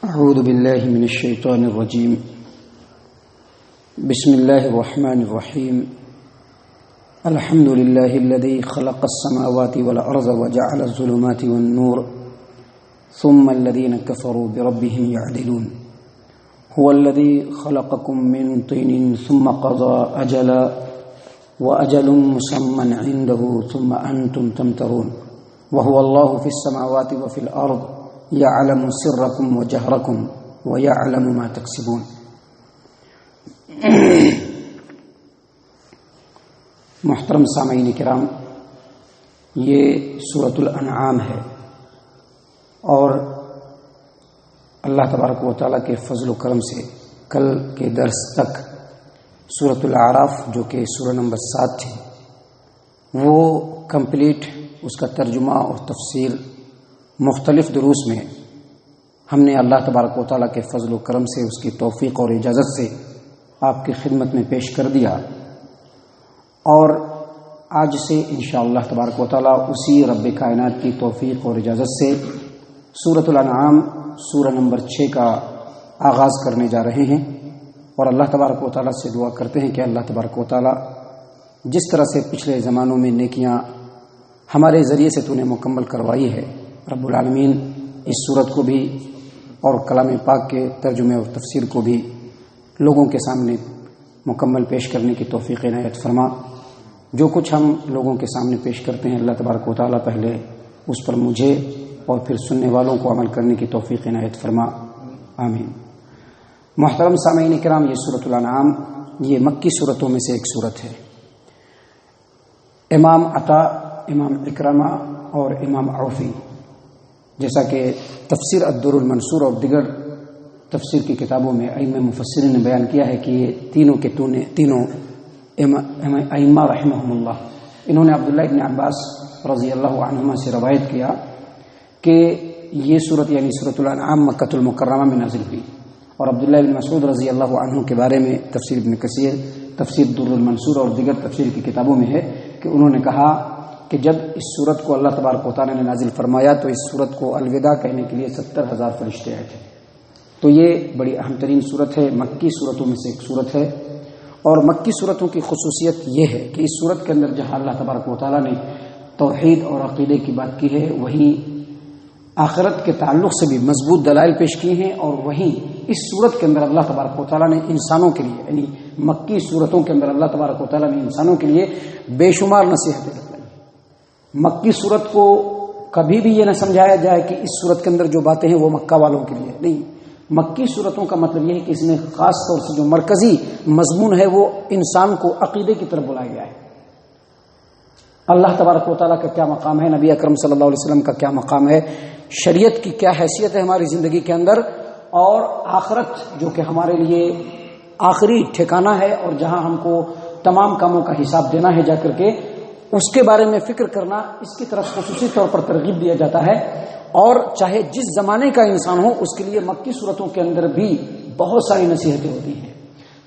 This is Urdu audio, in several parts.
أعوذ بالله من الشيطان الرجيم. بسم الله الرحمن الرحيم. الحمد لله الذي خلق السماوات والأرض وجعل الظلمات والنور ثم الذين كفروا بربهم يعدلون. هو الذي خلقكم من طين ثم قضى أجلا وأجل مسمى عنده ثم أنتم تمترون. وهو الله في السماوات وفي الأرض يعلم سركم وجهركم ويعلم ما تكسبون. محترم سامعین کرام، یہ سورۃ الانعام ہے اور اللہ تبارک و تعالیٰ کے فضل و کرم سے کل کے درس تک سورۃ الاعراف جو کہ سورہ نمبر 7 تھی وہ کمپلیٹ، اس کا ترجمہ اور تفسیر مختلف دروس میں ہم نے اللہ تبارک و تعالیٰ کے فضل و کرم سے، اس کی توفیق اور اجازت سے آپ کی خدمت میں پیش کر دیا، اور آج سے انشاءاللہ تبارک و تعالیٰ اسی رب کائنات کی توفیق اور اجازت سے سورۃ الانعام سورہ نمبر 6 کا آغاز کرنے جا رہے ہیں، اور اللہ تبارک و تعالیٰ سے دعا کرتے ہیں کہ اللہ تبارک و تعالیٰ جس طرح سے پچھلے زمانوں میں نیکیاں ہمارے ذریعے سے تو نے مکمل کروائی ہے، رب العالمین اس صورت کو بھی اور کلام پاک کے ترجمے اور تفسیر کو بھی لوگوں کے سامنے مکمل پیش کرنے کی توفیق عنایت فرما۔ جو کچھ ہم لوگوں کے سامنے پیش کرتے ہیں اللہ تبارک و تعالیٰ پہلے اس پر مجھے اور پھر سننے والوں کو عمل کرنے کی توفیق عنایت فرما، آمین۔ محترم سامعین کرام، یہ سورۃ الانعام یہ مکی صورتوں میں سے ایک صورت ہے۔ امام عطا، امام اکرمہ اور امام عوفی، جیسا کہ تفسیر الدر المنصور اور دیگر تفسیر کی کتابوں میں ائمہ مفسرین نے بیان کیا ہے کہ یہ تینوں ائمہ رحمہم اللہ، انہوں نے عبداللہ ابن عباس رضی اللہ عنہما سے روایت کیا کہ یہ صورت یعنی سورۃ الانعام مکۃ المکرمہ میں نازل ہوئی، اور عبداللہ ابن مسعود رضی اللہ عنہ کے بارے میں تفسیر ابن کثیر، تفسیر در المنصور اور دیگر تفسیر کی کتابوں میں ہے کہ انہوں نے کہا کہ جب اس صورت کو اللہ تبارک و تعالیٰ نے نازل فرمایا تو اس صورت کو الوداع کہنے کے لیے 70,000 فرشتے آئے تھے۔ تو یہ بڑی اہم ترین صورت ہے، مکی صورتوں میں سے ایک صورت ہے، اور مکی صورتوں کی خصوصیت یہ ہے کہ اس صورت کے اندر جہاں اللہ تبارک و تعالیٰ نے توحید اور عقیدے کی بات کی ہے، وہیں آخرت کے تعلق سے بھی مضبوط دلائل پیش کیے ہیں، اور وہیں اس صورت کے اندر اللہ تبارک و تعالیٰ نے انسانوں کے لیے یعنی مکی صورتوں کے اندر اللہ تبارک و تعالیٰ نے انسانوں کے لیے بے شمار نصیحتیں رکھی۔ مکی صورت کو کبھی بھی یہ نہ سمجھایا جائے کہ اس صورت کے اندر جو باتیں ہیں وہ مکہ والوں کے لیے نہیں، مکی صورتوں کا مطلب یہ ہے کہ اس میں خاص طور سے جو مرکزی مضمون ہے وہ انسان کو عقیدے کی طرف بلایا گیا ہے۔ اللہ تبارک و تعالیٰ کا کیا مقام ہے، نبی اکرم صلی اللہ علیہ وسلم کا کیا مقام ہے، شریعت کی کیا حیثیت ہے ہماری زندگی کے اندر، اور آخرت جو کہ ہمارے لیے آخری ٹھکانہ ہے اور جہاں ہم کو تمام کاموں کا حساب دینا ہے جا کر کے، اس کے بارے میں فکر کرنا، اس کی طرف خصوصی طور پر ترغیب دیا جاتا ہے۔ اور چاہے جس زمانے کا انسان ہو اس کے لیے مکی صورتوں کے اندر بھی بہت ساری نصیحتیں ہوتی ہیں۔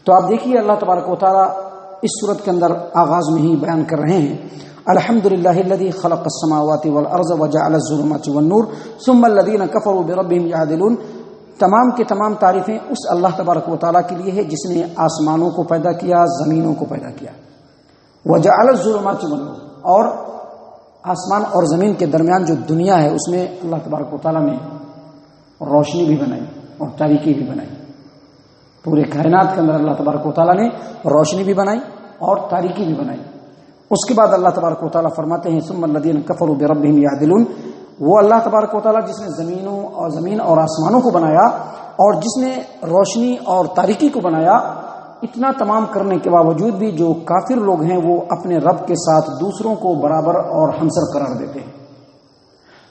تو آپ دیکھیے اللہ تبارک و تعالیٰ اس صورت کے اندر آغاز میں ہی بیان کر رہے ہیں، الحمدللہ الذی خلق السماوات والارض وجعل الظلمات والنور ثم الذین کفروا بربہم یعدلون۔ تمام کی تمام تعریفیں اس اللہ تبارک و تعالیٰ کے لیے ہے جس نے آسمانوں کو پیدا کیا، زمینوں کو پیدا کیا، وجعل الظلمات والنور، اور آسمان اور زمین کے درمیان جو دنیا ہے اس میں اللہ تبارک و تعالیٰ نے روشنی بھی بنائی اور تاریکی بھی بنائی۔ پورے کائنات کے اندر اللہ تبارک و تعالیٰ نے روشنی بھی بنائی اور تاریکی بھی بنائی۔ اس کے بعد اللہ تبارک و تعالیٰ فرماتے ہیں ثم الذین کفروا بربہم یعدلون، وہ اللہ تبارک و تعالیٰ جس نے زمین اور آسمانوں کو بنایا اور جس نے روشنی اور تاریکی کو بنایا، اتنا تمام کرنے کے باوجود بھی جو کافر لوگ ہیں وہ اپنے رب کے ساتھ دوسروں کو برابر اور ہمسر قرار دیتے ہیں۔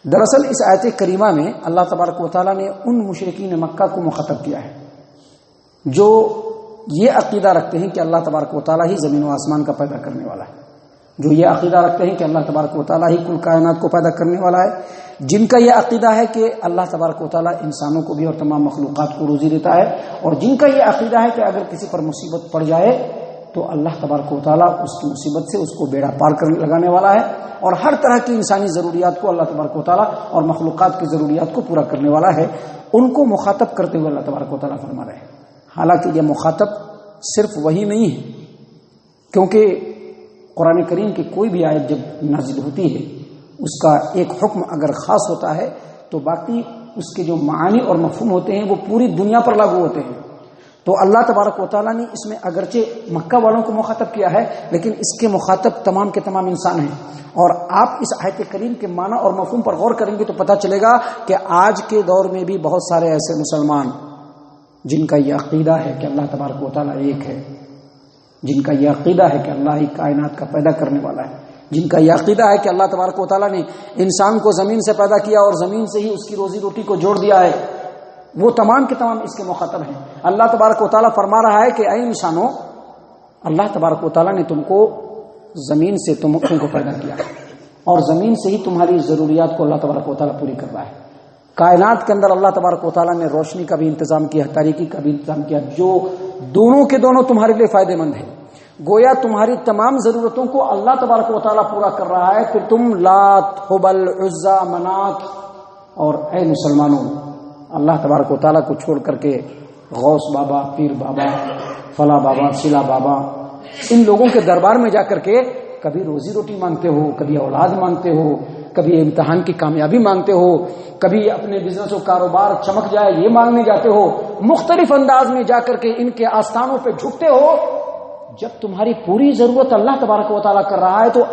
دراصل اس آیت کریمہ میں اللہ تبارک و تعالیٰ نے ان مشرکین مکہ کو مخاطب کیا ہے جو یہ عقیدہ رکھتے ہیں کہ اللہ تبارک و تعالیٰ ہی زمین و آسمان کا پیدا کرنے والا ہے، جو یہ عقیدہ رکھتے ہیں کہ اللہ تبارک و تعالیٰ ہی کل کائنات کو پیدا کرنے والا ہے، جن کا یہ عقیدہ ہے کہ اللہ تبارک و تعالیٰ انسانوں کو بھی اور تمام مخلوقات کو روزی دیتا ہے، اور جن کا یہ عقیدہ ہے کہ اگر کسی پر مصیبت پڑ جائے تو اللہ تبارک و تعالیٰ اس کی مصیبت سے اس کو بیڑا پار کر لگانے والا ہے، اور ہر طرح کی انسانی ضروریات کو اللہ تبارک و تعالیٰ اور مخلوقات کی ضروریات کو پورا کرنے والا ہے۔ ان کو مخاطب کرتے ہوئے اللہ تبارک و تعالیٰ فرما رہے ہیں. حالانکہ یہ مخاطب صرف وہی نہیں ہے، کیونکہ قرآن کریم کی کوئی بھی آیت جب نازل ہوتی ہے اس کا ایک حکم اگر خاص ہوتا ہے تو باقی اس کے جو معانی اور مفہوم ہوتے ہیں وہ پوری دنیا پر لاگو ہوتے ہیں. تو اللہ تبارک و تعالیٰ نے اس میں اگرچہ مکہ والوں کو مخاطب کیا ہے لیکن اس کے مخاطب تمام کے تمام انسان ہیں. اور آپ اس آیت کریم کے معنی اور مفہوم پر غور کریں گے تو پتہ چلے گا کہ آج کے دور میں بھی بہت سارے ایسے مسلمان جن کا یہ عقیدہ ہے کہ اللہ تبارک و تعالیٰ ایک ہے، جن کا یہ عقیدہ ہے کہ اللہ ہی کائنات کا پیدا کرنے والا ہے، جن کا یہ عقیدہ ہے کہ اللہ تبارک و تعالیٰ نے انسان کو زمین سے پیدا کیا اور زمین سے ہی اس کی روزی روٹی کو جوڑ دیا ہے، وہ تمام کے تمام اس کے مخاطب ہیں. اللہ تبارک و تعالیٰ فرما رہا ہے کہ اے انسانوں، اللہ تبارک و تعالیٰ نے تم کو زمین سے تم کو پیدا کیا اور زمین سے ہی تمہاری ضروریات کو اللہ تبارک و تعالیٰ پوری کر رہا ہے. کائنات کے اندر اللہ تبارک و تعالیٰ نے روشنی کا بھی انتظام کیا، تاریکی کا بھی انتظام کیا، جو دونوں کے دونوں تمہارے لیے فائدہ مند ہے. گویا تمہاری تمام ضرورتوں کو اللہ تبارک و تعالیٰ پورا کر رہا ہے. پھر تم لات، حبل، عزا، منات اور اے مسلمانوں، اللہ تبارک و تعالیٰ کو چھوڑ کر کے غوث بابا، پیر بابا، فلاں بابا، سلا بابا، ان لوگوں کے دربار میں جا کر کے کبھی روزی روٹی مانگتے ہو، کبھی اولاد مانگتے ہو، کبھی امتحان کی کامیابی مانگتے ہو، کبھی اپنے بزنس و کاروبار چمک جائے یہ مانگنے جاتے ہو، مختلف انداز میں جا کر کے ان کے آستانوں پہ جھکتے ہو. جب تمہاری پوری ضرورت اللہ تبارک و تعالیٰ کر رہا ہے تو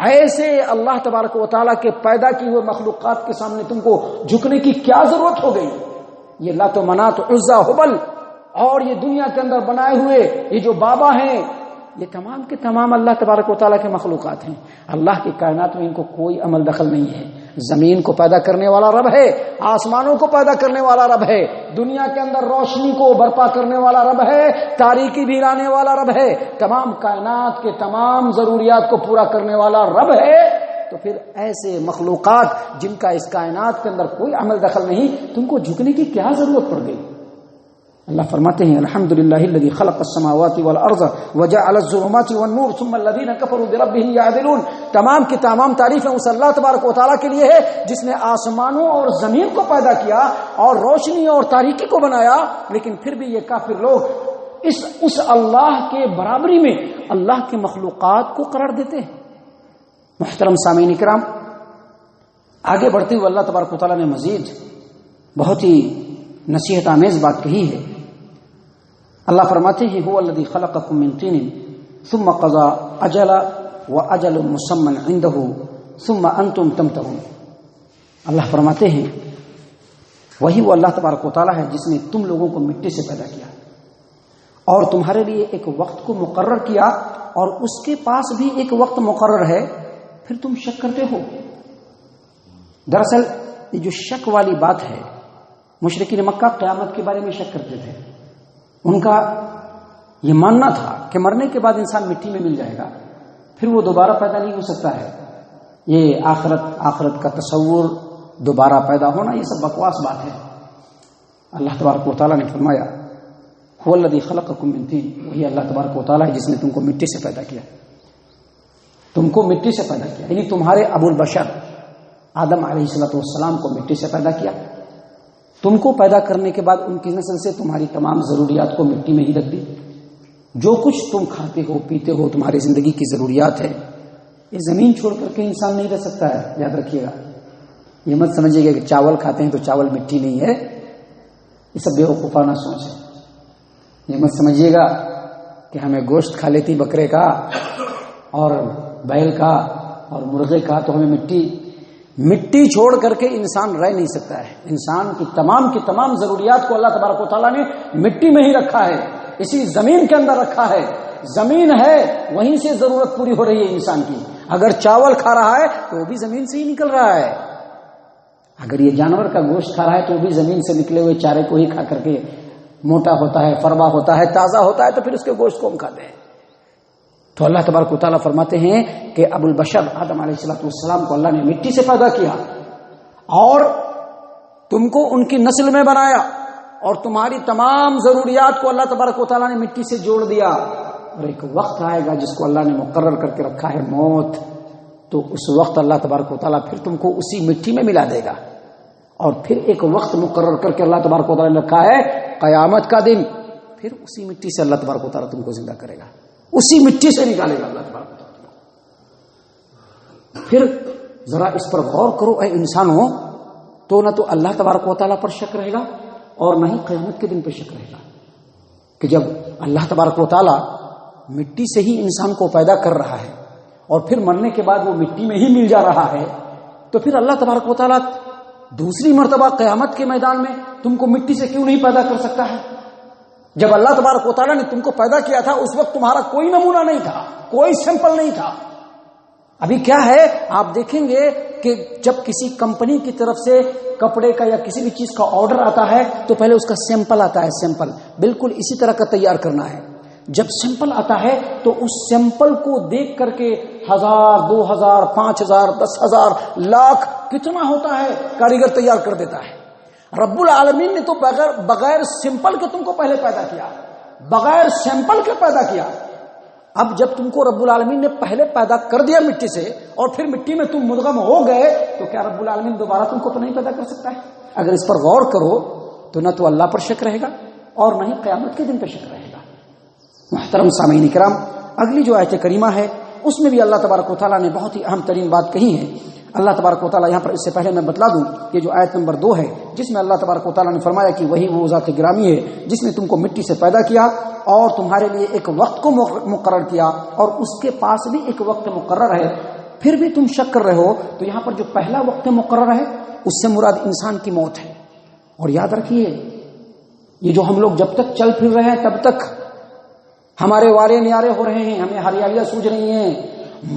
ایسے اللہ تبارک و تعالیٰ کے پیدا کیے ہوئے مخلوقات کے سامنے تم کو جھکنے کی کیا ضرورت ہو گئی؟ یہ لات و منات، عزا، حبل اور یہ دنیا کے اندر بنائے ہوئے یہ جو بابا ہیں، یہ تمام کے تمام اللہ تبارک و تعالیٰ کے مخلوقات ہیں. اللہ کی کائنات میں ان کو کوئی عمل دخل نہیں ہے. زمین کو پیدا کرنے والا رب ہے، آسمانوں کو پیدا کرنے والا رب ہے، دنیا کے اندر روشنی کو برپا کرنے والا رب ہے، تاریکی بھی لانے والا رب ہے، تمام کائنات کے تمام ضروریات کو پورا کرنے والا رب ہے. تو پھر ایسے مخلوقات جن کا اس کائنات کے اندر کوئی عمل دخل نہیں، تم کو جھکنے کی کیا ضرورت پڑ گئی؟ اللہ فرماتے ہیں الحمدللہ الذی خلق السماوات والارض وجعل الظلمات والنور ثم الذین کفروا بربهم یعدلون. تمام کی تمام تعریفیں اس اللہ تبارک و تعالیٰ کے لیے ہے جس نے آسمانوں اور زمین کو پیدا کیا اور روشنی اور تاریکی کو بنایا، لیکن پھر بھی یہ کافر لوگ اس اللہ کے برابری میں اللہ کے مخلوقات کو قرار دیتے ہیں. محترم سامعین کرام، آگے بڑھتے ہوئے اللہ تبارک و تعالیٰ نے مزید بہت ہی نصیحت آمیز بات کہی ہے. اللہ فرماتے ہیں هو الذی خلقکم من طین ثم قضى اجلا واجل مسمى عنده ثم انتم تمترون. اللہ فرماتے ہیں وہی وہ اللہ تبارک و تعالیٰ ہے جس نے تم لوگوں کو مٹی سے پیدا کیا اور تمہارے لیے ایک وقت کو مقرر کیا اور اس کے پاس بھی ایک وقت مقرر ہے، پھر تم شک کرتے ہو. دراصل یہ جو شک والی بات ہے، مشرکین مکہ قیامت کے بارے میں شک کرتے تھے. ان کا یہ ماننا تھا کہ مرنے کے بعد انسان مٹی میں مل جائے گا، پھر وہ دوبارہ پیدا نہیں ہو سکتا ہے. یہ آخرت کا تصور، دوبارہ پیدا ہونا، یہ سب بکواس بات ہے. اللہ تبارک و تعالیٰ نے فرمایا هو الذی خلقکم من طین، وہی اللہ تبارک و تعالیٰ ہے جس نے تم کو مٹی سے پیدا کیا. تم کو مٹی سے پیدا کیا یعنی تمہارے ابو البشر آدم علیہ السلام کو مٹی سے پیدا کیا. تم کو پیدا کرنے کے بعد ان کی نسل سے تمہاری تمام ضروریات کو مٹی میں ہی رکھ دی. جو کچھ تم کھاتے ہو، پیتے ہو، تمہاری زندگی کی ضروریات ہے، یہ زمین چھوڑ کر کے انسان نہیں رہ سکتا ہے. یاد رکھیے گا، یہ مت سمجھیے گا کہ چاول کھاتے ہیں تو چاول مٹی نہیں ہے. یہ سب بیوقوفانہ سوچ ہے. یہ مت سمجھیے گا کہ ہمیں گوشت کھا لیتی بکرے کا اور بیل کا اور مرغے کا تو ہمیں مٹی چھوڑ کر کے انسان رہ نہیں سکتا ہے. انسان کی تمام ضروریات کو اللہ تبارک و تعالیٰ نے مٹی میں ہی رکھا ہے، اسی زمین کے اندر رکھا ہے. زمین ہے، وہیں سے ضرورت پوری ہو رہی ہے انسان کی. اگر چاول کھا رہا ہے تو وہ بھی زمین سے ہی نکل رہا ہے. اگر یہ جانور کا گوشت کھا رہا ہے تو وہ بھی زمین سے نکلے ہوئے چارے کو ہی کھا کر کے موٹا ہوتا ہے، فروا ہوتا ہے، تازہ ہوتا ہے، تو پھر اس کے گوشت کو ہم کھاتے ہیں. تو اللہ تبارک و تعالیٰ فرماتے ہیں کہ ابو البشر آدم علیہ السلام کو اللہ نے مٹی سے پیدا کیا اور تم کو ان کی نسل میں بنایا اور تمہاری تمام ضروریات کو اللہ تبارک و تعالیٰ نے مٹی سے جوڑ دیا. اور ایک وقت آئے گا جس کو اللہ نے مقرر کر کے رکھا ہے، موت. تو اس وقت اللہ تبارک و تعالیٰ پھر تم کو اسی مٹی میں ملا دے گا اور پھر ایک وقت مقرر کر کے اللہ تبارک و تعالیٰ نے رکھا ہے قیامت کا دن، پھر اسی مٹی سے اللہ تبارک و تعالیٰ تم کو زندہ کرے گا، اسی مٹی سے نکالے گا اللہ تبارک و تعالیٰ۔ پھر ذرا اس پر غور کرو اے انسانوں، تو نہ تو اللہ تبارک و تعالیٰ پر شک رہے گا اور نہ ہی قیامت کے دن پر شک رہے گا کہ جب اللہ تبارک و تعالیٰ مٹی سے ہی انسان کو پیدا کر رہا ہے اور پھر مرنے کے بعد وہ مٹی میں ہی مل جا رہا ہے، تو پھر اللہ تبارک و تعالیٰ دوسری مرتبہ قیامت کے میدان میں تم کو مٹی سے کیوں نہیں پیدا کر سکتا ہے؟ جب اللہ تبارک و تعالیٰ نے تم کو پیدا کیا تھا اس وقت تمہارا کوئی نمونہ نہیں تھا، کوئی سیمپل نہیں تھا۔ ابھی کیا ہے، آپ دیکھیں گے کہ جب کسی کمپنی کی طرف سے کپڑے کا یا کسی بھی چیز کا آرڈر آتا ہے تو پہلے اس کا سیمپل آتا ہے، سیمپل بالکل اسی طرح کا تیار کرنا ہے۔ جب سیمپل آتا ہے تو اس سیمپل کو دیکھ کر کے 1000 2000 5000 10,000 لاکھ کتنا ہوتا ہے کاریگر تیار کر دیتا ہے۔ رب العالمین نے تو بغیر سیمپل کے تم کو پہلے پیدا کیا، بغیر سیمپل کے پیدا کیا۔ اب جب تم کو رب العالمین نے پہلے پیدا کر دیا مٹی سے اور پھر مٹی میں تم مدغم ہو گئے، تو کیا رب العالمین دوبارہ تم کو نہیں پیدا کر سکتا ہے؟ اگر اس پر غور کرو تو نہ تو اللہ پر شک رہے گا اور نہ ہی قیامت کے دن پر شک رہے گا۔ محترم سامعین کرام، اگلی جو آیت کریمہ ہے اس میں بھی اللہ تبارک و تعالیٰ نے بہت ہی اہم ترین بات کہی ہے۔ اللہ تبارک و تعالیٰ یہاں پر، اس سے پہلے میں بتلا دوں، یہ جو آیت نمبر 2 ہے جس میں اللہ تبارک و تعالیٰ نے فرمایا کہ وہی وہ ذات گرامی ہے جس نے تم کو مٹی سے پیدا کیا اور تمہارے لیے ایک وقت کو مقرر کیا اور اس کے پاس بھی ایک وقت مقرر ہے، پھر بھی تم شک کر رہے ہو۔ تو یہاں پر جو پہلا وقت مقرر ہے اس سے مراد انسان کی موت ہے۔ اور یاد رکھیے، یہ جو ہم لوگ جب تک چل پھر رہے ہیں تب تک ہمارے وارے نیارے ہو رہے ہیں، ہمیں ہریالیاں سوج رہی ہیں،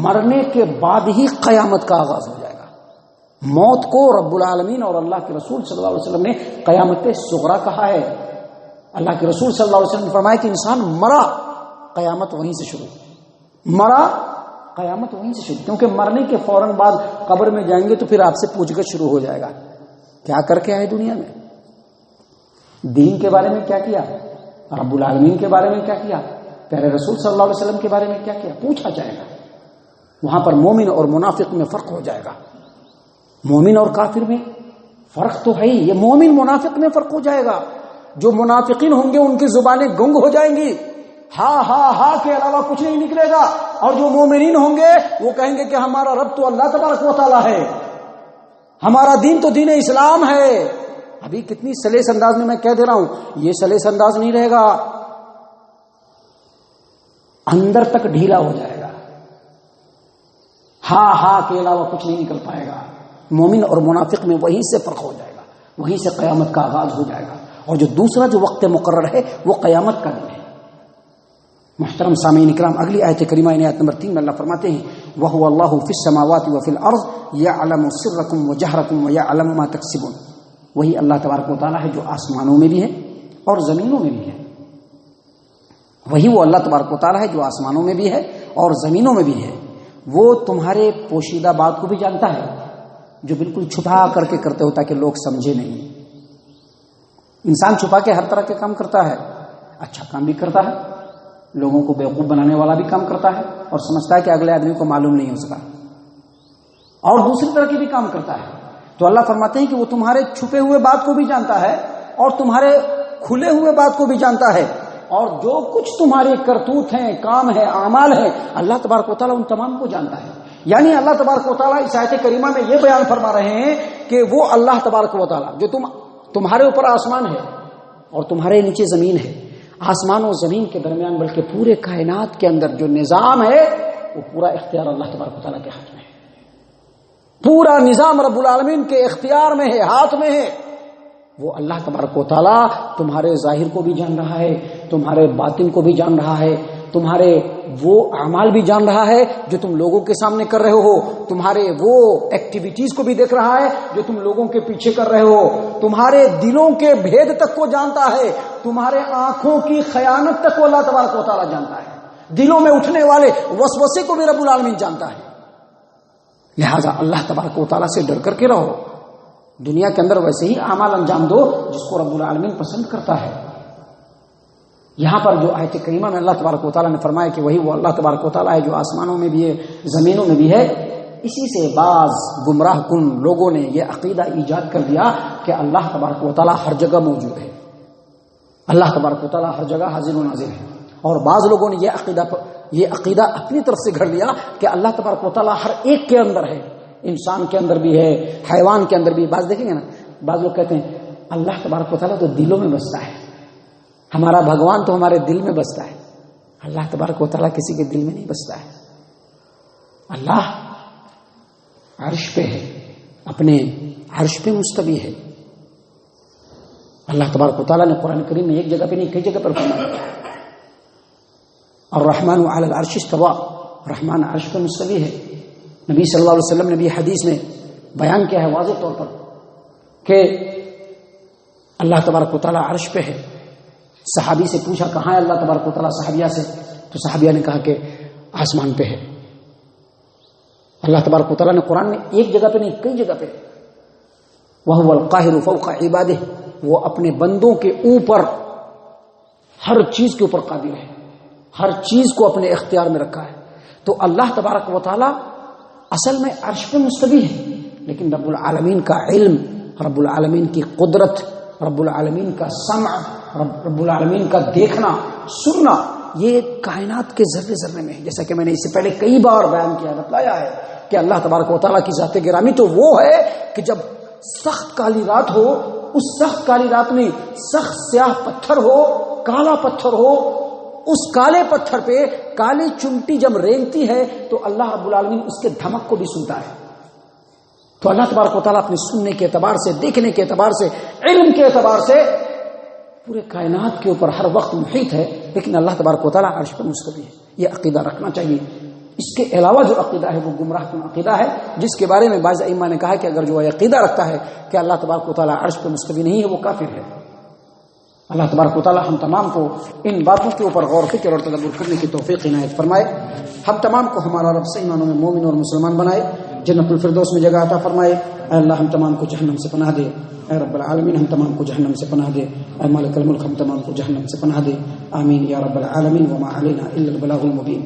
مرنے کے بعد ہی قیامت کا آغاز ہو جائے گا۔ موت کو رب العالمین اور اللہ کے رسول صلی اللہ علیہ وسلم نے قیامت صغریٰ کہا ہے۔ اللہ کے رسول صلی اللہ علیہ وسلم نے فرمایا کہ انسان مرا، قیامت وہیں سے شروع، مرا قیامت وہیں سے شروع، کیونکہ مرنے کے فوراً بعد قبر میں جائیں گے تو پھر آپ سے پوچھ گچھ شروع ہو جائے گا، کیا کر کے آئے دنیا میں، دین کے بارے میں کیا کیا، رب العالمین کے بارے میں کیا کیا، پیارے رسول صلی اللہ علیہ وسلم کے بارے میں کیا کیا، پوچھا جائے گا۔ وہاں پر مومن اور منافق میں فرق ہو جائے گا، مومن اور کافر میں فرق تو ہے ہی، یہ مومن منافق میں فرق ہو جائے گا۔ جو منافقین ہوں گے ان کی زبانیں گنگ ہو جائیں گی، ہاں ہاں ہاں کے علاوہ کچھ نہیں نکلے گا، اور جو مومنین ہوں گے وہ کہیں گے کہ ہمارا رب تو اللہ تبارک و تعالیٰ ہے، ہمارا دین تو دین اسلام ہے۔ ابھی کتنی سلیس انداز میں کہہ دے رہا ہوں، یہ سلیس انداز نہیں رہے گا، اندر تک ڈھیلا ہو جائے گا، ہاں ہاں کے علاوہ کچھ نہیں نکل پائے گا۔ مومن اور منافق میں وہیں سے فرق ہو جائے گا، وہیں سے قیامت کا آغاز ہو جائے گا۔ اور جو دوسرا جو وقت مقرر ہے وہ قیامت کا دن ہے۔ محترم سامعین اکرام، اگلی آیت کریمہ آیت نمبر 3 میں اللہ فرماتے ہیں وَهُوَ اللَّهُ فِي السَّمَاوَاتِ وَفِي الْأَرْضِ يَعْلَمُ سِرَّكُمْ وَجَهْرَكُمْ وَيَعْلَمُ مَا تَكْسِبُونَ۔ وہی اللہ تبارک و تعالیٰ ہے جو آسمانوں میں بھی ہے اور زمینوں میں بھی ہے، وہی وہ اللہ تبارک و تعالیٰ ہے جو آسمانوں میں بھی ہے اور زمینوں میں بھی ہے۔ وہ تمہارے پوشیدہ بات کو بھی جانتا ہے جو بالکل چھپا کر کے کرتے ہو تاکہ لوگ سمجھے نہیں۔ انسان چھپا کے ہر طرح کے کام کرتا ہے، اچھا کام بھی کرتا ہے، لوگوں کو بیوقوف بنانے والا بھی کام کرتا ہے اور سمجھتا ہے کہ اگلے آدمی کو معلوم نہیں ہو سکا، اور دوسری طرح کی بھی کام کرتا ہے۔ تو اللہ فرماتے ہیں کہ وہ تمہارے چھپے ہوئے بات کو بھی جانتا ہے اور تمہارے کھلے ہوئے بات کو بھی جانتا ہے، اور جو کچھ تمہارے کرتوت ہیں، کام ہے، اعمال ہیں، اللہ تبارک و تعالیٰ ان تمام کو جانتا ہے۔ یعنی اللہ تبارک و تعالیٰ اس آیت کریمہ میں یہ بیان فرما رہے ہیں کہ وہ اللہ تبارک و تعالیٰ جو تمہارے اوپر آسمان ہے اور تمہارے نیچے زمین ہے، آسمان و زمین کے درمیان بلکہ پورے کائنات کے اندر جو نظام ہے وہ پورا اختیار اللہ تبارک و تعالیٰ کے ہاتھ میں ہے، پورا نظام رب العالمین کے اختیار میں ہے، ہاتھ میں ہے۔ وہ اللہ تبارک و تعالیٰ تمہارے ظاہر کو بھی جان رہا ہے، تمہارے باطن کو بھی جان رہا ہے، تمہارے وہ اعمال بھی جان رہا ہے جو تم لوگوں کے سامنے کر رہے ہو، تمہارے وہ ایکٹیویٹیز کو بھی دیکھ رہا ہے جو تم لوگوں کے پیچھے کر رہے ہو، تمہارے دلوں کے بھید تک کو جانتا ہے، تمہارے آنکھوں کی خیانت تک کو اللہ تبارک و تعالیٰ جانتا ہے، دلوں میں اٹھنے والے وسوسے کو بھی رب العالمین جانتا ہے۔ لہذا اللہ تبارک و تعالیٰ سے ڈر کر کے رہو، دنیا کے اندر ویسے ہی اعمال انجام دو جس کو رب العالمین پسند کرتا ہے۔ یہاں پر جو آیت کریمہ میں اللہ تبارک و تعالیٰ نے فرمایا کہ وہی وہ اللہ تبارک و تعالیٰ ہے جو آسمانوں میں بھی ہے، زمینوں میں بھی ہے، اسی سے بعض گمراہ کن لوگوں نے یہ عقیدہ ایجاد کر دیا کہ اللہ تبارک و تعالیٰ ہر جگہ موجود ہے، اللہ تبارک و تعالیٰ ہر جگہ حاضر و ناظر ہے، اور بعض لوگوں نے یہ عقیدہ اپنی طرف سے گھڑ لیا کہ اللہ تبارک و تعالیٰ ہر ایک کے اندر ہے، انسان کے اندر بھی ہے، حیوان کے اندر بھی۔ بعض دیکھیں گے نا، بعض لوگ کہتے ہیں اللہ تبارک و تعالیٰ تو دلوں میں بستا ہے، ہمارا بھگوان تو ہمارے دل میں بستا ہے۔ اللہ تبارک و تعالیٰ کسی کے دل میں نہیں بستا ہے، اللہ عرش پہ ہے، اپنے عرش پہ مستوی ہے۔ اللہ تبارک و تعالیٰ نے قرآن کریم میں ایک جگہ پہ نہیں کئی جگہ پر فرمایا الرحمن علی العرش استوى، رحمان عرش پہ مستوی ہے۔ نبی صلی اللہ علیہ وسلم نے بھی حدیث میں بیان کیا ہے واضح طور پر کہ اللہ تبارک و تعالیٰ عرش پہ ہے۔ صحابی سے پوچھا کہاں ہے اللہ تبارک و تعالیٰ صحابیہ سے، تو صحابیہ نے کہا کہ آسمان پہ ہے۔ اللہ تبارک و تعالیٰ نے قرآن میں ایک جگہ پہ نہیں کئی جگہ پہ وَهُوَ الْقَاهِرُ فَوْقَ عِبَادِهِ، وہ اپنے بندوں کے اوپر ہر چیز کے اوپر قادر ہے، ہر چیز کو اپنے اختیار میں رکھا ہے۔ تو اللہ تبارک و تعالیٰ اصل میں عرش پہ مستوی ہے، لیکن رب العالمین کا علم، رب العالمین کی قدرت، رب العالمین کا سمع، رب العالمین کا دیکھنا سننا، یہ کائنات کے ذرے ذرے میں ہے۔ جیسا کہ میں نے اس سے پہلے کئی بار بیان کیا بتلایا ہے کہ اللہ تبارک و تعالیٰ کی ذات گرامی تو وہ ہے کہ جب سخت کالی رات ہو، اس سخت کالی رات میں سخت سیاہ پتھر ہو، کالا پتھر ہو، اس کالے پتھر پہ کالی چمٹی جب رینگتی ہے تو اللہ رب العالمین اس کے دھمک کو بھی سنتا ہے۔ تو اللہ تبارک و تعالیٰ اپنے سننے کے اعتبار سے، دیکھنے کے اعتبار سے، علم کے اعتبار سے پورے کائنات کے اوپر ہر وقت محیط ہے، لیکن اللہ تبارک و تعالیٰ عرش پر مستوی ہے۔ یہ عقیدہ رکھنا چاہیے۔ اس کے علاوہ جو عقیدہ ہے وہ گمراہ کن عقیدہ ہے، جس کے بارے میں بعض ائمہ نے کہا کہ اگر جو عقیدہ رکھتا ہے کہ اللہ تبارک و تعالیٰ عرش پر مستوی نہیں ہے وہ کافر ہے۔ اللہ تبارک و تعالیٰ ہم تمام کو ان باتوں کے اوپر غور فکر اور تدبر کرنے کی توفیق عنایت فرمائے، ہم تمام کو ہمارا رب صحیح معنوں میں مومن اور مسلمان بنائے، جنت الفردوس میں جگہ عطا فرمائے۔ اے اللہ ہم تمام کو جہنم سے پناہ دے، اے رب العالمین ہم تمام کو جہنم سے پناہ دے، اے مالک الملک ہم تمام کو جہنم سے پناہ دے، آمین یا رب العالمین۔ وما علینا الا البلاغ المبین۔